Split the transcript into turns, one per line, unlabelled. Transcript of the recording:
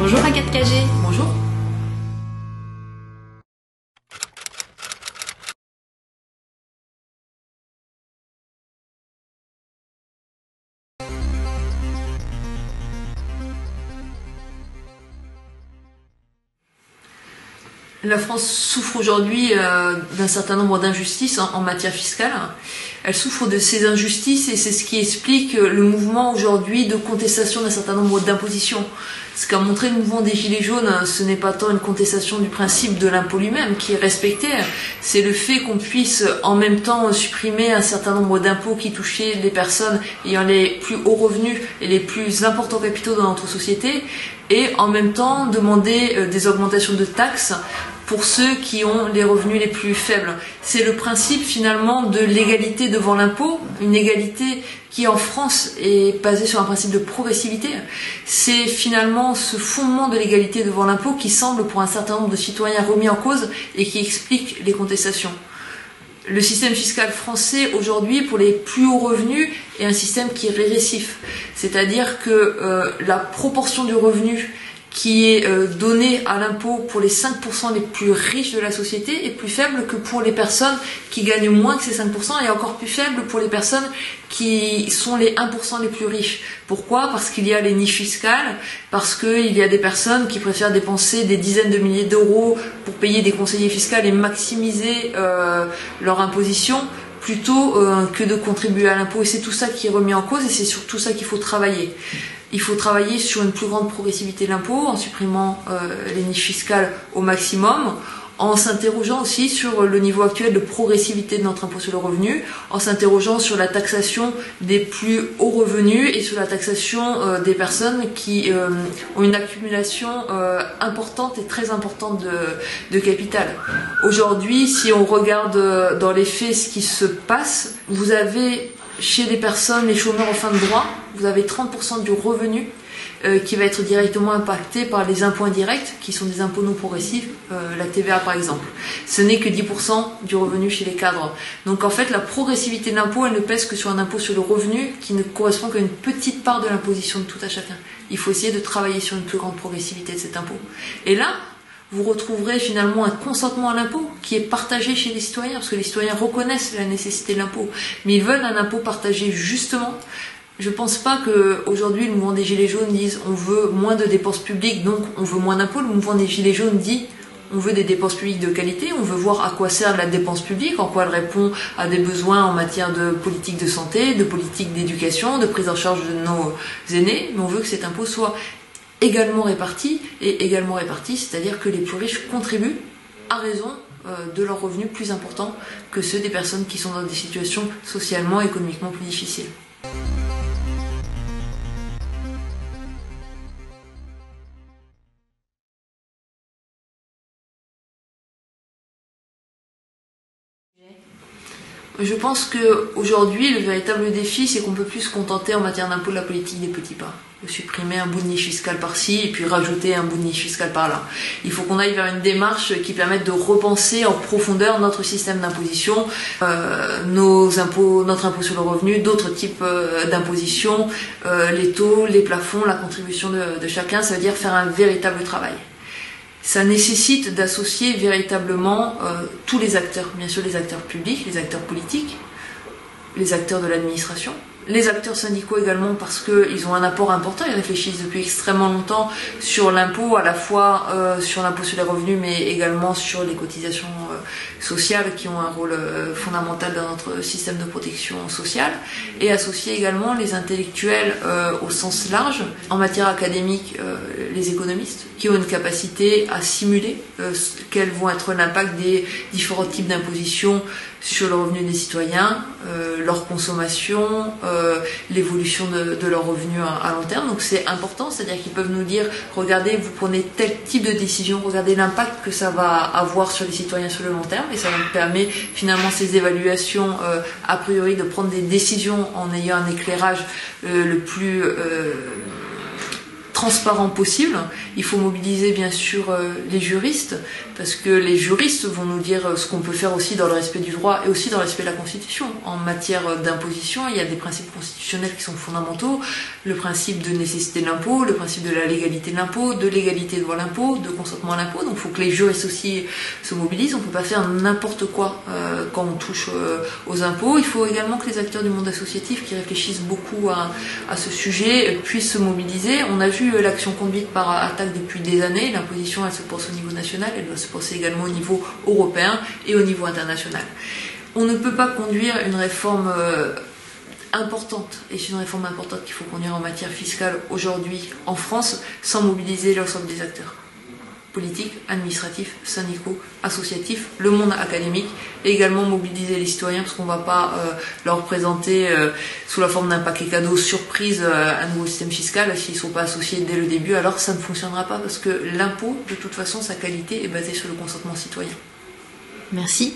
Bonjour Agathe Cagé.
Bonjour. La France souffre aujourd'hui d'un certain nombre d'injustices en matière fiscale. Elle souffre de ces injustices et c'est ce qui explique le mouvement aujourd'hui de contestation d'un certain nombre d'impositions. Ce qu'a montré le mouvement des Gilets jaunes, ce n'est pas tant une contestation du principe de l'impôt lui-même qui est respecté, c'est le fait qu'on puisse en même temps supprimer un certain nombre d'impôts qui touchaient les personnes ayant les plus hauts revenus et les plus importants capitaux dans notre société, et en même temps demander des augmentations de taxes pour ceux qui ont les revenus les plus faibles. C'est le principe finalement de l'égalité devant l'impôt, une égalité qui en France est basée sur un principe de progressivité. C'est finalement ce fondement de l'égalité devant l'impôt qui semble pour un certain nombre de citoyens remis en cause et qui explique les contestations. Le système fiscal français aujourd'hui pour les plus hauts revenus est un système qui est régressif, c'est-à-dire que la proportion du revenu qui est donné à l'impôt pour les 5% les plus riches de la société est plus faible que pour les personnes qui gagnent moins que ces 5% et encore plus faible pour les personnes qui sont les 1% les plus riches. Pourquoi ? Parce qu'il y a les niches fiscales, parce qu'il y a des personnes qui préfèrent dépenser des dizaines de milliers d'euros pour payer des conseillers fiscaux et maximiser leur imposition plutôt que de contribuer à l'impôt. Et c'est tout ça qui est remis en cause et c'est sur tout ça qu'il faut travailler. Il faut travailler sur une plus grande progressivité de l'impôt en supprimant les niches fiscales au maximum, en s'interrogeant aussi sur le niveau actuel de progressivité de notre impôt sur le revenu, en s'interrogeant sur la taxation des plus hauts revenus et sur la taxation des personnes qui ont une accumulation importante et très importante de capital. Aujourd'hui, si on regarde dans les faits ce qui se passe, vous avez chez les personnes, les chômeurs en fin de droit, vous avez 30% du revenu qui va être directement impacté par les impôts indirects, qui sont des impôts non progressifs, la TVA par exemple. Ce n'est que 10% du revenu chez les cadres. Donc en fait, la progressivité de l'impôt, elle ne pèse que sur un impôt sur le revenu qui ne correspond qu'à une petite part de l'imposition de tout à chacun. Il faut essayer de travailler sur une plus grande progressivité de cet impôt. Et là, vous retrouverez finalement un consentement à l'impôt qui est partagé chez les citoyens, parce que les citoyens reconnaissent la nécessité de l'impôt, mais ils veulent un impôt partagé justement. Je ne pense pas qu'aujourd'hui le mouvement des Gilets jaunes dise on veut moins de dépenses publiques, donc on veut moins d'impôts. Le mouvement des Gilets jaunes dit on veut des dépenses publiques de qualité, on veut voir à quoi sert la dépense publique, en quoi elle répond à des besoins en matière de politique de santé, de politique d'éducation, de prise en charge de nos aînés, mais on veut que cet impôt soit également répartis, c'est-à-dire que les plus riches contribuent à raison de leurs revenus plus importants que ceux des personnes qui sont dans des situations socialement et économiquement plus difficiles. Je pense qu'aujourd'hui, le véritable défi, c'est qu'on ne peut plus se contenter en matière d'impôt de la politique des petits pas. Supprimer un bout de niche fiscale par-ci et puis rajouter un bout de niche fiscale par-là. Il faut qu'on aille vers une démarche qui permette de repenser en profondeur notre système d'imposition, notre impôt sur le revenu, d'autres types d'imposition, les taux, les plafonds, la contribution de chacun. Ça veut dire faire un véritable travail. Ça nécessite d'associer véritablement tous les acteurs, bien sûr les acteurs publics, les acteurs politiques, les acteurs de l'administration, les acteurs syndicaux également parce qu'ils ont un apport important, ils réfléchissent depuis extrêmement longtemps sur l'impôt, à la fois sur l'impôt sur les revenus mais également sur les cotisations sociales qui ont un rôle fondamental dans notre système de protection sociale, et associer également les intellectuels au sens large, en matière académique les économistes qui ont une capacité à simuler quels vont être l'impact des différents types d'imposition sur le revenu des citoyens, leur consommation, l'évolution de leurs revenus à long terme. Donc c'est important, c'est-à-dire qu'ils peuvent nous dire regardez, vous prenez tel type de décision, regardez l'impact que ça va avoir sur les citoyens sur le long terme, et ça nous permet finalement ces évaluations a priori de prendre des décisions en ayant un éclairage le plus transparent possible. Il faut mobiliser bien sûr les juristes, parce que les juristes vont nous dire ce qu'on peut faire aussi dans le respect du droit et aussi dans le respect de la Constitution. En matière d'imposition, il y a des principes constitutionnels qui sont fondamentaux, le principe de nécessité de l'impôt, le principe de la légalité de l'impôt, de l'égalité devant l'impôt, de consentement à l'impôt. Donc il faut que les juristes aussi se mobilisent. On ne peut pas faire n'importe quoi quand on touche aux impôts. Il faut également que les acteurs du monde associatif qui réfléchissent beaucoup à ce sujet puissent se mobiliser. On a vu l'action conduite par Attac depuis des années. L'imposition, elle se pense au niveau national, elle doit se penser également au niveau européen et au niveau international. On ne peut pas conduire une réforme importante, et c'est une réforme importante qu'il faut conduire en matière fiscale aujourd'hui en France, sans mobiliser l'ensemble des acteurs politiques, administratifs, syndicaux, associatifs, le monde académique, et également mobiliser les citoyens, parce qu'on ne va pas leur présenter sous la forme d'un paquet cadeau surprise un nouveau système fiscal. S'ils ne sont pas associés dès le début, alors ça ne fonctionnera pas, parce que l'impôt, de toute façon, sa qualité est basée sur le consentement citoyen.
Merci.